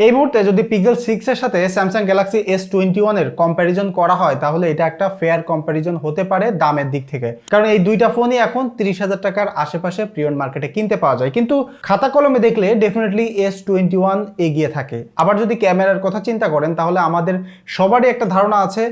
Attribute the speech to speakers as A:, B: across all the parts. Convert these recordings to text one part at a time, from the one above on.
A: এই মুহূর্তে যদি পিক্সেল 6 এর সাথে স্যামসাং গ্যালাক্সি S21 এর কম্প্যারিজন করা হয় তাহলে এটা একটা ফেয়ার কম্প্যারিজন হতে পারে দামের দিক থেকে, কারণ এই দুইটা ফোনই এখন 30,000 টাকার আশেপাশে প্রিয়ন মার্কেটে কিনতে পাওয়া যায়। কিন্তু খাতা কলমে দেখলে ডেফিনেটলি S21 এগিয়ে থাকে। আবার যদি ক্যামেরার কথা চিন্তা করেন তাহলে আমাদের সবারই একটা ধারণা আছে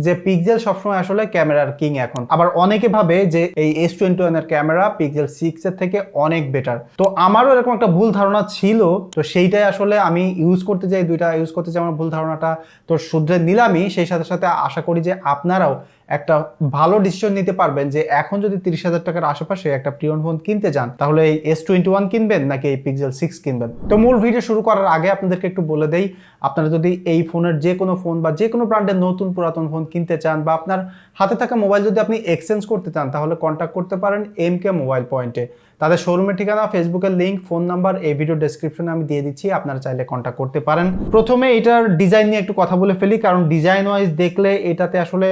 A: যে পিক্সেল সবসময় আসলে ক্যামেরার কিং এখন। আবার অনেকে ভাবে যে এই S21 এর ক্যামেরা পিক্সেল 6 এর থেকে অনেক বেটার। তো আমারও এরকম একটা ভুল ধারণা ছিল, তো সেইটাই আসলে আমি ইউজ করতে যাই, দুইটা ইউজ করতে যাই, আমার ভুল ধারণাটা তো শুধরে নিলামই। সেই সাথে সাথে আশা করি যে আপনারাও একটা ভালো ডিসিশন নিতে পারবেন যে এখন যদি 30,000 টাকার আশেপাশে একটা প্রিয়ন ফোন কিনতে চান তাহলে এই S21 কিনবেন নাকি এই পিক্সেল 6 কিনবেন। তো মূল ভিডিও শুরু করার আগে আপনাদেরকে একটু বলে দেই, আপনারা যদি এই ফোনের যে কোনো ফোন বা যে কোনো ব্র্যান্ডের নতুন পুরাতন ফোন কিনতে চান বা আপনার হাতে থাকা মোবাইল যদি আপনি এক্সচেঞ্জ করতে চান তাহলে কন্ট্যাক্ট করতে পারেন MK মোবাইল পয়েন্টে। তাদের শোরুমের ঠিকানা, ফেসবুকের লিঙ্ক, ফোন নাম্বার এই ভিডিও ডেসক্রিপশনে আমি দিয়ে দিচ্ছি, আপনারা চাইলে কন্ট্যাক্ট করতে পারেন। প্রথমে এটার ডিজাইন নিয়ে একটু কথা বলে ফেলি, কারণ ডিজাইন ওয়াইজ দেখলে এটাতে আসলে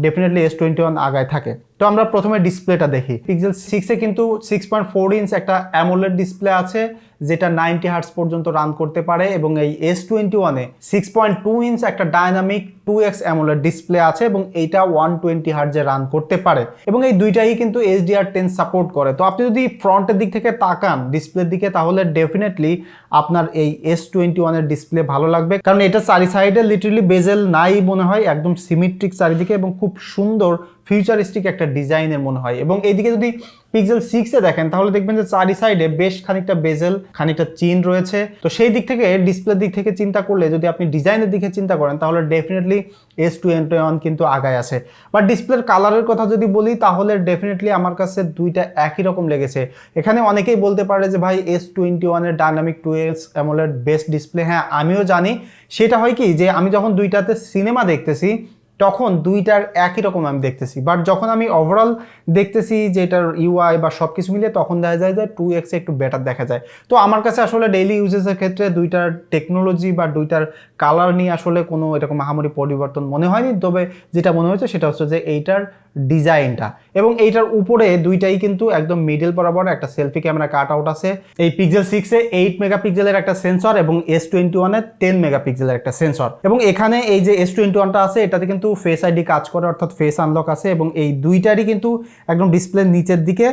A: ডেফিনেটলি S21 আগায় থাকে। তো আমরা প্রথমে ডিসপ্লেটা দেখি। পিক্সেল 6 এ কিন্তু 6.4 ইঞ্চ একটা অ্যামোলেড ডিসপ্লে আছে যেটা 90 হার্টজ পর্যন্ত রান করতে পারে, এবং এই S21 এ 6.2 ইঞ্চ একটা ডাইনামিক 2x অ্যামোলেড ডিসপ্লে আছে এবং এইটা 120 হার্টজে রান করতে পারে, এবং এই দুইটাই কিন্তু HDR10 সাপোর্ট করে। তো আপনি যদি ফ্রন্টের দিক থেকে তাকান ডিসপ্লের দিকে তাহলে ডেফিনেটলি আপনার এই S21 এর ডিসপ্লে ভালো লাগবে, কারণ এটা চারি সাইডে লিটারালি বেজেল নাই মনে হয়, একদম সিমেট্রিক চারিদিকে এবং খুব সুন্দর ফিউচারিস্টিক একটা ডিজাইনের মনে হয়। এবং এইদিকে যদি পিক্সেল 6 এ দেখেন তাহলে দেখবেন যে চারি সাইডে বেশ খানিকটা বেজেল, খানিকটা চিন রয়েছে। তো সেই দিক থেকে ডিসপ্লের দিক থেকে চিন্তা করলে যদি আপনি ডিজাইনের দিকে চিন্তা করেন তাহলে ডেফিনেটলি S21 কিন্তু আগায় আছে। বাট ডিসপ্লের কালারের কথা যদি বলি তাহলে ডেফিনেটলি আমার কাছে দুইটা একই রকম লেগেছে। এখানে অনেকেই বলতে পারে যে ভাই S21 এর dynamic 2x AMOLED best display. হ্যাঁ, আমিও জানি। সেটা হয় কি যে আমি যখন দুইটাতে সিনেমা দেখতেছি তখন দুইটার একই রকম আমি দেখতেছি, বাট যখন আমি ওভারঅল দেখতেছি যে এটার UI বা সব কিছু মিলিয়ে তখন দেখা যায় যে 2x একটু বেটার দেখা যায়। তো আমার কাছে আসলে ডেইলি ইউজেসের ক্ষেত্রে দুইটার টেকনোলজি বা দুইটার কালার নিয়ে আসলে কোনো এরকম মহামারী পরিবর্তন মনে হয়নি। তবে যেটা মনে হয়েছে সেটা হচ্ছে যে এইটার ডিজাইনটা, এবং এইটার উপরে দুইটাই কিন্তু একদম মিডল বরাবর একটা সেলফি ক্যামেরা কাট আউট আছে। এই পিক্সেল 6 এ 8 মেগাপিক্সেলের একটা সেন্সর এবং S21 এ 10 মেগাপিক্সেলের একটা সেন্সর, এবং এখানে এই যে S21টা আছে এটাতে কিন্তু ফেস আইডি কাজ করে, অর্থাৎ ফেস আনলক আছে, এবং এই দুইটারই কিন্তু একদম ডিসপ্লের নিচের দিকে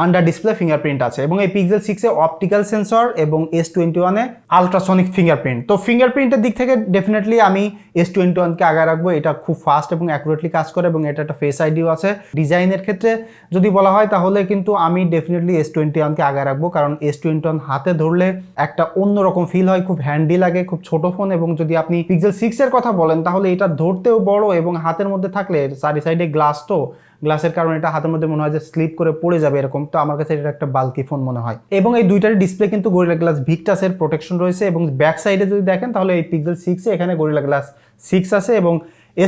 A: আন্ডার ডিসপ্লে ফিঙ্গারপ্রিন্ট আছে। এবং এই পিক্সেল 6 এ অপটিক্যাল সেন্সর এবং S21 এ আলট্রাসনিক ফিঙ্গারপ্রিন্ট। তো ফিঙ্গারপ্রিন্টের দিক থেকে ডেফিনেটলি আমি S21 কে আগে রাখবো, এটা খুব ফাস্ট এবং অ্যাকুরেটলি কাজ করে এবং এটা একটা ফেস আইডিও আছে। ডিজাইনের ক্ষেত্রে যদি বলা হয় তাহলে কিন্তু আমি ডেফিনেটলি S21 কে আগে রাখবো, কারণ S21 হাতে ধরলে একটা অন্যরকম ফিল হয়, খুব হ্যান্ডি লাগে, খুব ছোট ফোন। এবং যদি আপনি পিক্সেল 6 এর কথা বলেন তাহলে এটা ধরতেও বড় এবং হাতের মধ্যে থাকলে চারি সাইডে গ্লাস, তো গ্লাসের কারণে এটা হাতের মধ্যে মনে হয় যে স্লিপ করে পড়ে যাবে এরকম। তো আমার কাছে এটা একটা বাল্কি ফোন মনে হয়। এবং এই দুইটারই ডিসপ্লে কিন্তু গরিলা গ্লাস ভিক্টাসের প্রোটেকশন রয়েছে, এবং ব্যাক সাইডে যদি দেখেন তাহলে এই পিক্সেল 6 এ এখানে গরিলা গ্লাস 6 আছে এবং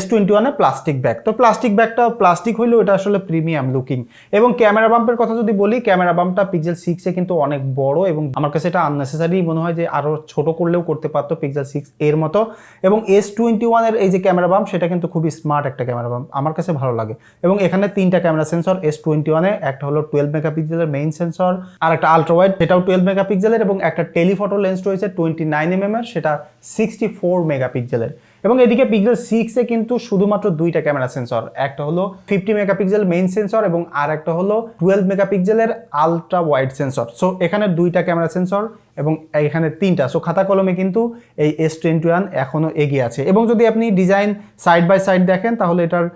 A: S21 এ প্লাস্টিক ব্যাগ। তো প্লাস্টিক ব্যাগটা প্লাস্টিক হইলেও এটা আসলে প্রিমিয়াম লুকিং। এবং ক্যামেরা বাম্পের কথা যদি বলি, ক্যামেরা বাম্পটা পিক্সেল 6 এ কিন্তু অনেক বড় এবং আমার কাছে এটা আননেসেসারি মনে হয় যে আরো ছোট করলেও করতে পারতো পিক্সেল 6 এর মতো। এবং S21 এর এই যে ক্যামেরা বাম্প সেটা কিন্তু খুবই স্মার্ট একটা ক্যামেরা বাম্প, আমার কাছে ভালো লাগে। এবং এখানে তিনটা ক্যামেরা সেন্সর S21 এ, একটা হলো 12 মেগাপিক্সেলের মেইন সেন্সর, আর একটা আলট্রা ওয়াইড সেটাও 12 মেগাপিক্সেলের, এবং একটা টেলিফটো লেন্স রয়েছে 29mm এর, সেটা 64 মেগাপিক্সেলের। এবং এদিকে পিক্সেল 6 এ কিন্তু শুধুমাত্র দুইটা ক্যামেরা সেন্সর, একটা হলো 50 মেগাপিক্সেল মেইন সেন্সর এবং আর একটা হলো 12 মেগাপিক্সেলের আলট্রা ওয়াইড সেন্সর। সো এখানে দুইটা ক্যামেরা সেন্সর এবং এখানে তিনটা। সো খাতা কলমে কিন্তু এই S21 এখনো এগিয়ে আছে। এবং যদি আপনি ডিজাইন সাইড বাই সাইড দেখেন তাহলে এটার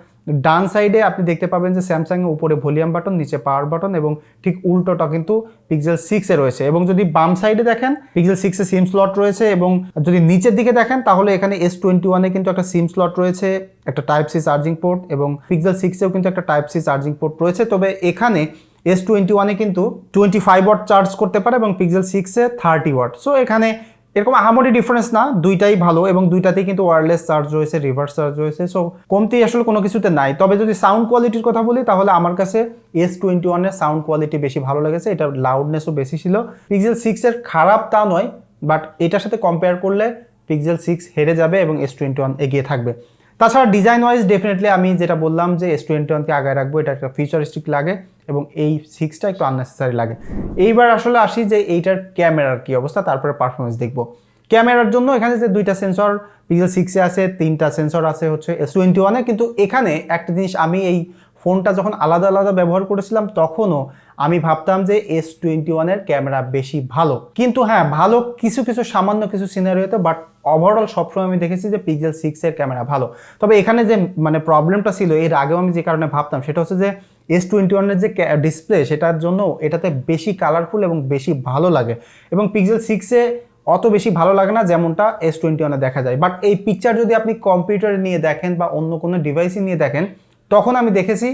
A: ডান সাইডে আপনি দেখতে পাবেন যে স্যামসাং এর উপরে ভলিউম বাটন, নিচে পাওয়ার বাটন, এবং ঠিক উল্টোটা কিন্তু পিক্সেল 6 এ রয়েছে। এবং যদি বাম সাইডে দেখেন পিক্সেল 6 এ সিম স্লট রয়েছে, এবং যদি নিচের দিকে দেখেন তাহলে এখানে S21 এ কিন্তু একটা সিম স্লট রয়েছে, একটা টাইপ সি চার্জিং পোর্ট, এবং পিক্সেল 6 এও কিন্তু একটা টাইপ সি চার্জিং পোর্ট রয়েছে। তবে এখানে S21 এ কিন্তু 25 ওয়াট চার্জ করতে পারে এবং পিক্সেল 6 এ 30 ওয়াট। সো এখানে এরকম আহামরি ডিফারেন্স না, দুইটাই ভালো এবং দুইটাতেই কিন্তু ওয়্যারলেস চার্জ রয়েছে, রিভার্স চার্জ রয়েছে। সো কমতি আসলে কোনো কিছুতে নাই। তবে যদি সাউন্ড কোয়ালিটির কথা বলি তাহলে আমার কাছে S21 এর সাউন্ড কোয়ালিটি বেশি ভালো লেগেছে, এটার লাউডনেসও বেশি ছিল। পিক্সেল 6 এর খারাপ তা নয়, বাট এটার সাথে কম্পেয়ার করলে পিক্সেল 6 হেরে যাবে এবং S21 এগিয়ে থাকবে। তাছাড়া ডিজাইন ওয়াইজ ডেফিনেটলি আমি যেটা বললাম যে S21 কে আগায় রাখবো, এটা একটা ফিউচারিস্টিক লাগে এবং এই 6 টা একটু আননেসেসারি লাগে। এইবার আসলে আসি যে এইটার ক্যামেরার কি অবস্থা, তারপরে পারফরমেন্স দেখবো। ক্যামেরার জন্য এখানে যে দুইটা সেন্সর পিক্সেল 6 এ আছে, 3টা সেন্সর আছে হচ্ছে S21 এ, কিন্তু এখানে একটা জিনিস আমি এই ফোনটা যখন আলাদা আলাদা ব্যবহার করেছিলাম তখনও আমি ভাবতাম যে S21 এর ক্যামেরা বেশি ভালো, কিন্তু হ্যাঁ ভালো কিছু কিছু সামান্য কিছু সিনারিওতে, বাট ওভারঅল সবসময় আমি দেখেছি যে পিক্সেল 6 এর ক্যামেরা ভালো। তবে এখানে যে মানে প্রবলেমটা ছিল এর আগেও আমি যে কারণে ভাবতাম সেটা হচ্ছে যে S21 এর যে ডিসপ্লে সেটার জন্য এটাতে বেশি কালারফুল এবং বেশি ভালো লাগে, এবং পিক্সেল 6 এ অত বেশি ভালো লাগে না যেমনটা S21 এ দেখা যায়। বাট এই পিকচার যদি আপনি কম্পিউটারে নিয়ে দেখেন বা অন্য কোনো ডিভাইসে নিয়ে দেখেন তখন আমি দেখেছি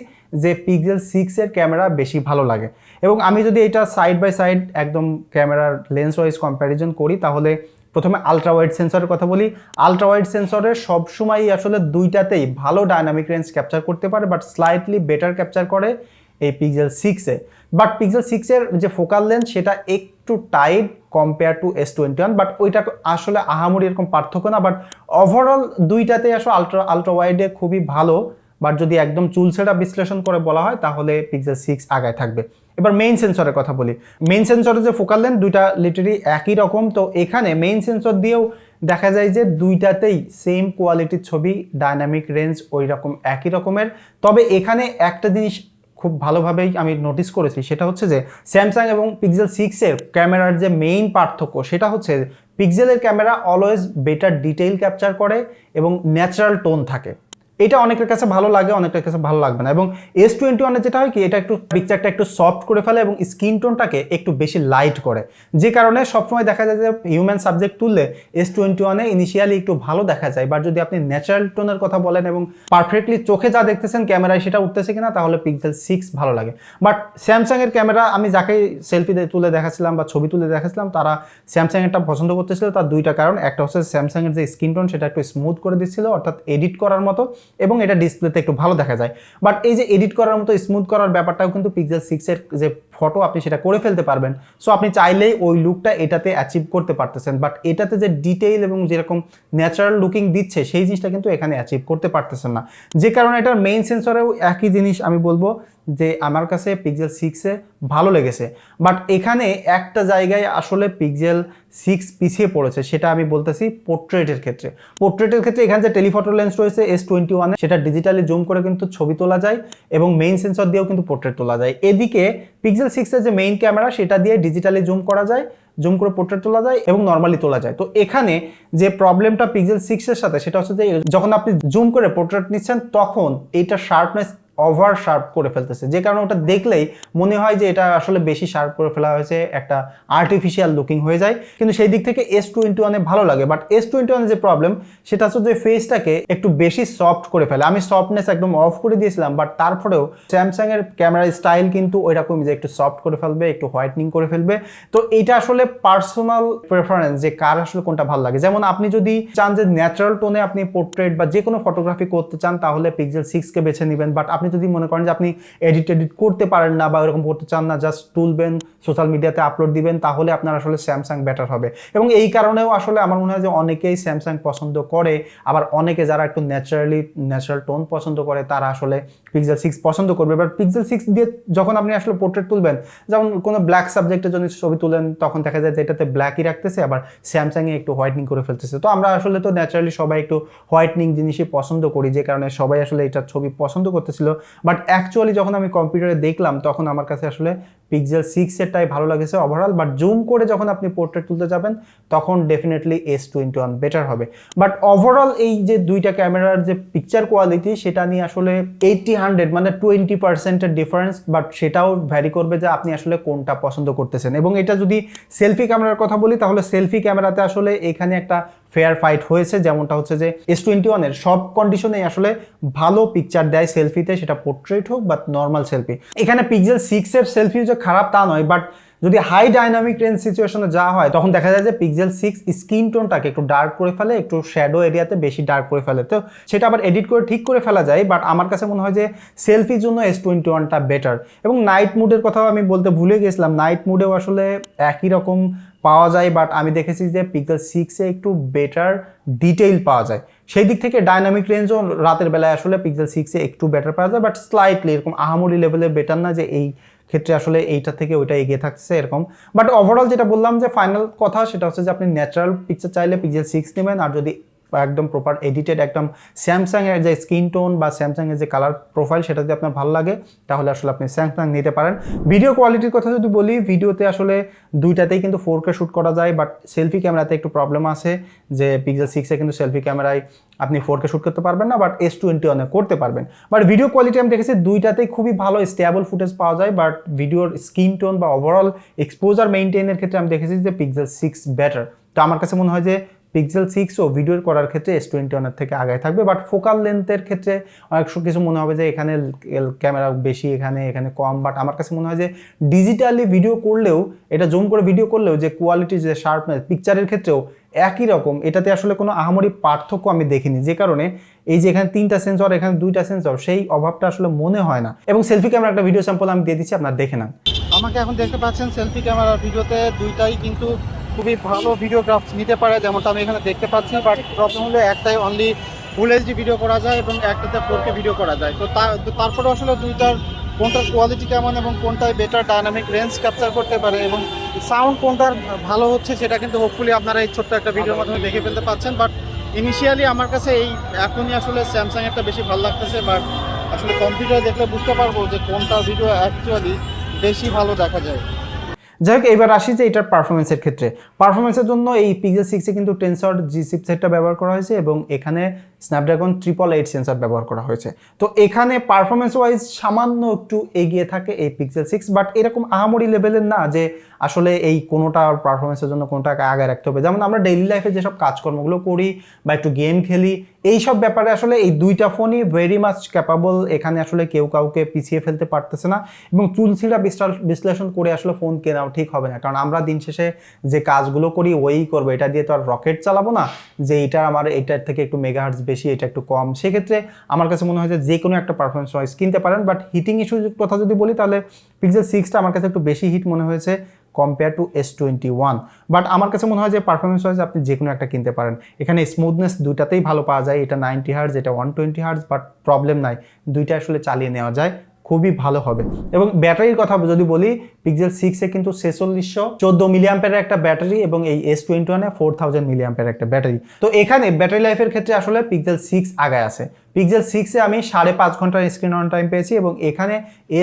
A: যে পিক্সেল 6 এর ক্যামেরা বেশি ভালো লাগে। এবং আমি যদি এটা সাইড বাই সাইড একদম ক্যামেরার লেন্স ওয়াইজ কম্প্যারিজন করি তাহলে প্রথমে আলট্রা ওয়াইড সেন্সরের কথা বলি। আলট্রা ওয়াইড সেন্সরের সবসময়ই আসলে দুইটাতেই ভালো ডাইনামিক রেঞ্জ ক্যাপচার করতে পারে, বাট স্লাইটলি বেটার ক্যাপচার করে এই পিক্সেল 6 এ। বাট পিক্সেল 6 এর যে ফোকাল লেন্থ সেটা একটু tight compare to S21, but ওইটা আসলে আহামরি এরকম পার্থক্য না। বাট ওভারঅল দুইটাতেই আসলে আলট্রা ওয়াইডে খুবই ভালো, বাট যদি একদম চুলছেটা বিশ্লেষণ করে বলা হয় তাহলে পিক্সেল 6 আগায় থাকবে। এবার মেইন সেন্সরের কথা বলি। মেইন সেন্সরের যে ফোকাল লেন্থ দুইটা লিটারি একই রকম, তো এখানে মেইন সেন্সর দিয়েও দেখা যায় যে দুইটাতেই সেম কোয়ালিটির ছবি, ডাইনামিক রেঞ্জ ওই রকম একই রকমের। তবে এখানে একটা জিনিস খুব ভালোভাবেই আমি নোটিস করেছি, সেটা হচ্ছে যে স্যামসাং এবং পিক্সেল 6 এর ক্যামেরার যে মেইন পার্থক্য সেটা হচ্ছে পিক্সেলের camera always better detail capture করে এবং ন্যাচারাল টোন থাকে। এটা অনেকের কাছে ভালো লাগে, অনেকের কাছে ভালো লাগবে না। এবং S21 এ যেটা হয় কি, এটা একটু পিকচারটা একটু সফট করে ফেলে এবং স্কিন টোনটাকে একটু বেশি লাইট করে, যে কারণে সবসময় দেখা যায় যে হিউম্যান সাবজেক্ট তুললে S21 এ ইনিশিয়ালি একটু ভালো দেখা যায়। বাট যদি আপনি ন্যাচারাল টোনের কথা বলেন এবং পারফেক্টলি চোখে যা দেখতেছেন ক্যামেরায় সেটা উঠতেছে কিনা, তাহলে পিক্সেল 6 ভালো লাগে। বাট স্যামসাং এর ক্যামেরা আমি যাকে সেলফি তুলে দেখাচ্ছিলাম বা ছবি তুলে দেখাচ্ছিলাম তারা স্যামসাং এরটা পছন্দ করতেছিল। তার দুইটা কারণ, একটা হচ্ছে স্যামসাং এর যে স্কিন টোন সেটা একটু স্মুথ করে দিচ্ছিল, অর্থাৎ এডিট করার মতো, এবং এটা ডিসপ্লেতে একটু ভালো দেখা যায়। বাট এই যে এডিট করার মতো স্মুথ করার ব্যাপারটাও কিন্তু পিক্সেল 6 এর যে ফটো আপনি সেটা করে ফেলতে পারবেন। সো আপনি চাইলেই ওই লুকটা এটাতে অ্যাচিভ করতে পারতেছেন, বাট এটাতে যে ডিটেইল এবং যেরকম ন্যাচারাল লুকিং দিচ্ছে সেই জিনিসটা কিন্তু এখানে অ্যাচিভ করতে পারতেছেন না। যে কারণে এটার মেইন সেন্সরেও একই জিনিস আমি বলবো যে আমার কাছে পিক্সেল 6 এ ভালো লেগেছে। বাট এখানে একটা জায়গায় আসলে পিক্সেল 6 পিছিয়ে পড়েছে, সেটা আমি বলতেছি পোর্ট্রেটের ক্ষেত্রে। পোর্ট্রেটের ক্ষেত্রে এখানে যে টেলিফটো লেন্স রয়েছে S21 এ সেটা ডিজিটালি জুম করে কিন্তু ছবি তোলা যায় এবং মেইন সেন্সর দিয়েও কিন্তু পোর্ট্রেট তোলা যায়। এদিকে পিক্সেল 6 এর যে মেইন ক্যামেরা সেটা দিয়ে ডিজিটালি জুম করা যায়, জুম করে পোর্ট্রেট তোলা যায় এবং নর্মালি তোলা যায়। তো এখানে যে প্রবলেমটা পিক্সেল 6 এর সাথে সেটা হচ্ছে যে যখন আপনি জুম করে পোর্ট্রেট নিচ্ছেন তখন এইটা শার্পনেস ওভার শার্প করে ফেলতেছে, যে কারণে ওটা দেখলেই মনে হয় যে এটা আসলে বেশি শার্প করে ফেলা হয়েছে, একটা আর্টিফিশিয়াল লুকিং হয়ে যায়। কিন্তু সেই দিক থেকে S21 এ ভালো লাগে। বাট S21 যে প্রবলেম সেটা হচ্ছে যে ফেসটাকে একটু বেশি সফট করে ফেলে। আমি সফটনেস একদম অফ করে দিয়েছিলাম, বাট তারপরেও স্যামসাং এর ক্যামেরার স্টাইল কিন্তু ওইরকম যে একটু সফট করে ফেলবে, একটু হোয়াইটনিং করে ফেলবে। তো এইটা আসলে পার্সোনাল প্রেফারেন্স যে কার আসলে কোনটা ভালো লাগে। যেমন আপনি যদি চান যে ন্যাচারাল টোনে আপনি পোর্ট্রেট বা যে কোনো ফটোগ্রাফি করতে চান তাহলে পিক্সেল 6 কে বেছে নেবেন। বাট আপনি যদি মনে করেন যে আপনি এডিট করতে পারেন না বা এরকম করতে চান না, জাস্ট তুলবেন সোশ্যাল মিডিয়াতে আপলোড দিবেন, তাহলে আপনার আসলে স্যামসাং বেটার হবে। এবং এই কারণেও আসলে আমার মনে হয় যে অনেকেই স্যামসাং পছন্দ করে, আবার অনেকে যারা একটু ন্যাচারাল টোন পছন্দ করে তারা আসলে পিক্সেল 6 পছন্দ করবে। বাট পিক্সেল 6 দিয়ে যখন আপনি আসলে পোর্ট্রেট তুলবেন, যেমন কোনো ব্ল্যাক সাবজেক্টের জন্য ছবি তুলেন, তখন দেখা যায় যে এটাতে ব্ল্যাকই রাখতেছে, আবার স্যামসাংয়ে একটু হোয়াইটনিং করে ফেলতেছে। তো আমরা আসলে তো ন্যাচারালি সবাই একটু হোয়াইটনিং জিনিসই পছন্দ করি, যে কারণে সবাই আসলে এটার ছবি পছন্দ করতেছিল। বাট অ্যাকচুয়ালি যখন আমি কম্পিউটারে দেখলাম তখন আমার কাছে আসলে পিক্সেল 6 এরটাই ভালো লাগেছে ওভারঅল। বাট জুম করে যখন আপনি পোর্ট্রেট তুলতে যাবেন তখন ডেফিনেটলি S21 বেটার হবে। বাট ওভারঅল এই যে দুইটা ক্যামেরার যে পিকচার কোয়ালিটি সেটা নিয়ে আসলে 80-100 মানে 20% ডিফারেন্স, বাট সেটাও ভ্যারি করবে যে আপনি আসলে কোনটা পছন্দ করতেছেন। এবং এটা যদি সেলফি ক্যামেরার কথা বলি তাহলে সেলফি ক্যামেরাতে আসলে এখানে একটা ফেয়ার ফাইট হয়েছে, যেমনটা হচ্ছে যে S21 এর সব কন্ডিশনেই আসলে ভালো পিকচার দেয় সেলফিতে, সেটা পোর্ট্রেট হোক বা নর্মাল সেলফি। এখানে পিক্সেল 6 এর সেলফি যে খারাপ তা নয়, বাট যদি হাই ডাইনামিক রেঞ্জ সিচুয়েশনে যাওয়া হয় তখন দেখা যায় যে পিক্সেল 6 স্কিন টোনটাকে একটু ডার্ক করে ফেলে, একটু শ্যাডো এরিয়াতে বেশি ডার্ক করে ফেলে। তো সেটা আবার এডিট করে ঠিক করে ফেলা যায়, বাট আমার কাছে মনে হয় যে সেলফির জন্য S21টা বেটার। এবং নাইট মুডের কথাও আমি বলতে ভুলে গেছিলাম, নাইট মুডেও আসলে একই রকম পাওয়া যায়, বাট আমি দেখেছি যে পিক্সেল 6 এ একটু বেটার ডিটেইল পাওয়া যায়। সেই দিক থেকে ডাইনামিক রেঞ্জও রাতের বেলায় আসলে পিক্সেল 6 এ একটু বেটার পাওয়া যায়, বাট স্লাইটলি এরকম আহামরি লেভেলে বেটার না যে এই ক্ষেত্রে আসলে এইটা থেকে ওইটা এগিয়ে থাকছে এরকম। বাট ওভারঅল যেটা বললাম যে ফাইনাল কথা সেটা হচ্ছে যে আপনি ন্যাচারাল পিকচার চাইলে পিক্সেল 6 নেবেন, আর যদি একদম প্রপার এডিটেড একদম স্যামসাং এর যে স্ক্রিন টোন বা স্যামসাং এর যে কালার প্রোফাইল সেটা যদি আপনার ভালো লাগে তাহলে আসলে আপনি স্যামসাং নিতে পারেন। ভিডিও কোয়ালিটির কথা যদি বলি, ভিডিওতে আসলে দুইটাতেই কিন্তু 4K শ্যুট করা যায়, বাট সেলফি ক্যামেরাতে একটু প্রবলেম আছে যে পিক্সেল 6 এ কিন্তু সেলফি ক্যামেরায় আপনি 4K শ্যুট করতে পারবেন না, বাট S21 এ করতে পারবেন। বাট ভিডিও কোয়ালিটি আমি দেখেছি দুইটাতেই খুবই ভালো স্টেবল ফুটেজ পাওয়া যায়, বাট ভিডিওর স্ক্রিন টোন বা ওভারঅল এক্সপোজার মেইনটেইনের ক্ষেত্রে আমি দেখেছি যে পিক্সেল 6 বেটার। তো আমার কাছে মনে হয় যে পিক্সেল 6 ও ভিডিও করার ক্ষেত্রে S21 এর থেকে আগায় থাকবে। বাট ফোকাল লেন্থের ক্ষেত্রে অনেক কিছু মনে হবে যে এখানে ক্যামেরা বেশি, এখানে কম। বাট আমার কাছে মনে হয় যে ডিজিটালি ভিডিও করলেও, এটা জুম করে ভিডিও করলেও যে কোয়ালিটি, যে শার্পনেস পিকচারের ক্ষেত্রেও একই রকম, এটাতে আসলে কোনো আহামরি পার্থক্য আমি দেখিনি। যে কারণে এই যে এখানে 3টা সেন্সর, এখানে 2টা সেন্সর, সেই অভাবটা আসলে মনে হয় না। এবং সেলফি ক্যামেরা একটা ভিডিও স্যাম্পল আমি দিয়ে দিচ্ছি, আপনারা দেখে নেন। আমাকে এখন দেখতে পাচ্ছেন সেলফি ক্যামেরা ভিডিওতে দুইটাই কিন্তু খুবই ভালো ভিডিওগ্রাফ নিতে পারে, যেমনটা আমি এখানে দেখতে পাচ্ছি। বাট প্রবলেম হলো একটাই অনলি ফুল এইচডি ভিডিও করা যায় এবং একটাতে 4K ভিডিও করা যায়। তো তারপরে আসলে দুইটার কোনটার কোয়ালিটি কেমন এবং কোনটায় বেটার ডাইনামিক রেঞ্জ ক্যাপচার করতে পারে এবং সাউন্ড কোনটার ভালো হচ্ছে সেটা কিন্তু হোপফুলি আপনারা এই ছোট্ট একটা ভিডিওর মাধ্যমে দেখে ফেলতে পাচ্ছেন। বাট ইনিশিয়ালি আমার কাছে এই এখনই আসলে স্যামসাং একটা বেশি ভালো লাগতেছে। বাট আসলে কম্পিউটার দেখলে বুঝতে পারবো যে কোনটা ভিডিও অ্যাকচুয়ালি বেশি ভালো দেখা যায়। যাই হোক, এবার আসি যে এটার পারফরমেন্সের ক্ষেত্রে। পারফরমেন্সের জন্য এই পিক্সেল 6 এ কিন্তু টেনসর জি চিপসেটটা ব্যবহার করা হয়েছে এবং এখানে স্ন্যাপড্রাগন 888 সেন্সর ব্যবহার করা হয়েছে। তো এখানে পারফরমেন্স ওয়াইজ সামান্য একটু এগিয়ে থাকে এই পিক্সেল 6, বাট এরকম আহামরি লেভেলের না যে আসলে এই কোনোটা পারফরমেন্সের জন্য কোনোটাকে আগে রাখতে হবে। যেমন আমরা ডেইলি লাইফে যেসব কাজকর্মগুলো করি বা একটু গেম খেলি, এইসব ব্যাপারে আসলে এই দুইটা ফোনই ভেরি মাচ ক্যাপাবল। এখানে আসলে কেউ কাউকে পিছিয়ে ফেলতে পারতেছে না এবং চুলছিলা বিশ্লেষণ করে আসলে ফোন কেনাও ঠিক হবে না, কারণ আমরা দিন শেষে যে কাজগুলো করি ওই করবো। এটা দিয়ে তো আর রকেট চালাবো না যে এটা আমার এটার থেকে একটু মেগাহার্টজ বেশি, এটা একটু কম। সেক্ষেত্রে আমার কাছে মনে হয় যে কোনো একটা পারফরমেন্স ওয়াইজ কিনতে পারেন। বাট হিটিং ইস্যুর কথা যদি বলি তাহলে পিক্সেল 6টা আমার কাছে একটু বেশি হিট মনে হয়েছে কম্পেয়ার টু S21। বাট আমার কাছে মনে হয় যে পারফরমেন্স ওয়াইজ আপনি যে কোনো একটা কিনতে পারেন। এখানে স্মুথনেস দুইটাতেই ভালো পাওয়া যায়, এটা 90 হার্জ, এটা 120 হার্জ, বাট প্রবলেম নাই, দুইটা আসলে চালিয়ে নেওয়া যায়, খুবই ভালো হবে। এবং ব্যাটারির কথা যদি বলি, পিক্সেল 6 এ কিন্তু 4614 মিলিঅ্যাম্পিয়ারের একটা ব্যাটারি এবং এই S21 এ 4000 মিলিঅ্যাম্পিয়ারের একটা ব্যাটারি। তো এখানে ব্যাটারি লাইফের ক্ষেত্রে আসলে পিক্সেল 6 আগায় আছে। পিক্সেল 6 এ আমি 5.5 ঘন্টার স্ক্রিন অন টাইম পেয়েছি এবং এখানে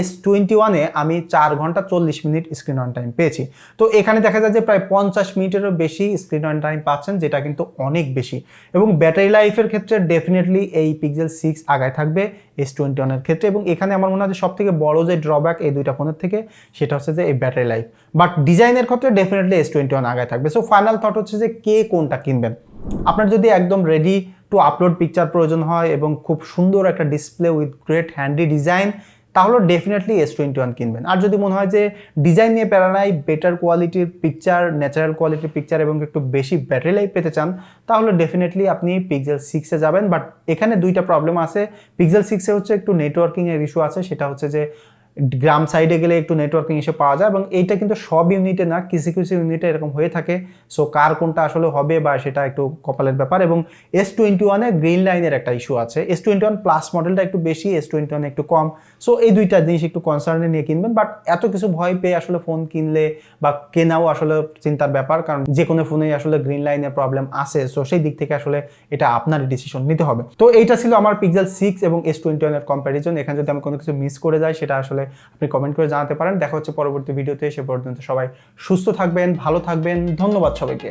A: S21 এ আমি 4 ঘন্টা 40 মিনিট স্ক্রিন অন টাইম পেয়েছি। তো এখানে দেখা যায় যে প্রায় 50 মিনিটেরও বেশি স্ক্রিন অন টাইম পাচ্ছেন, যেটা কিন্তু অনেক বেশি। এবং ব্যাটারি লাইফের ক্ষেত্রে ডেফিনেটলি এই পিক্সেল 6 আগায় থাকবে S21 এর ক্ষেত্রে। এবং এখানে আমার মনে হয় যে সব থেকে বড় যে ড্রব্যাক এই দুইটা ফোনের থেকে সেটা হচ্ছে যে এই ব্যাটারি লাইফ। বাট ডিজাইনের ক্ষেত্রে ডেফিনেটলি S21 আগায় থাকবে। সো ফাইনাল থট হচ্ছে যে কে কোনটা কিনবেন। আপনার যদি একদম রেডি টু আপলোড পিকচার প্রয়োজন হয় এবং খুব সুন্দর একটা display with great handy design, তাহলে ডেফিনেটলি S21 কিনবেন। আর যদি মনে হয় যে ডিজাইন নিয়ে প্যারা নাই, বেটার কোয়ালিটির পিকচার, ন্যাচারাল কোয়ালিটির পিকচার এবং একটু বেশি ব্যাটারি লাইফ পেতে চান, তাহলে ডেফিনেটলি আপনি পিক্সেল 6 এ যাবেন। বাট এখানে দুইটা প্রবলেম আছে। পিক্সেল 6 এ হচ্ছে একটু নেটওয়ার্কিংয়ের ইস্যু আছে, সেটা হচ্ছে যে গ্রাম সাইডে গেলে একটু নেটওয়ার্কিং ইস্যু পাওয়া যায় এবং এইটা কিন্তু সব ইউনিটে না, কিছু কিছু ইউনিটে এরকম হয়ে থাকে। সো কার কোনটা আসলে হবে বা সেটা একটু কপালের ব্যাপার। এবং S21 এ গ্রিন লাইনের একটা ইস্যু আছে। S21 প্লাস মডেলটা একটু বেশি, S21 একটু কম। সো এই দুইটা জিনিস একটু কনসার্নে নিয়ে কিনবেন। বাট এত কিছু ভয় পেয়ে আসলে ফোন কিনলে বা কেনাও আসলে চিন্তার ব্যাপার, কারণ যে কোনো ফোনেই আসলে গ্রিন লাইনের প্রবলেম আছে। সো সেই দিক থেকে আসলে এটা আপনারই ডিসিশন নিতে হবে। তো এইটা ছিল আমার পিক্সেল 6 এবং S21 এর কম্প্যারিজন। এখানে যদি আমি কোনো কিছু মিস করে যাই সেটা আসলে আপনি কমেন্ট করে জানাতে পারেন। দেখা হচ্ছে পরবর্তী ভিডিওতে। সে পর্যন্ত সবাই সুস্থ থাকবেন, ভালো থাকবেন। ধন্যবাদ সবাইকে।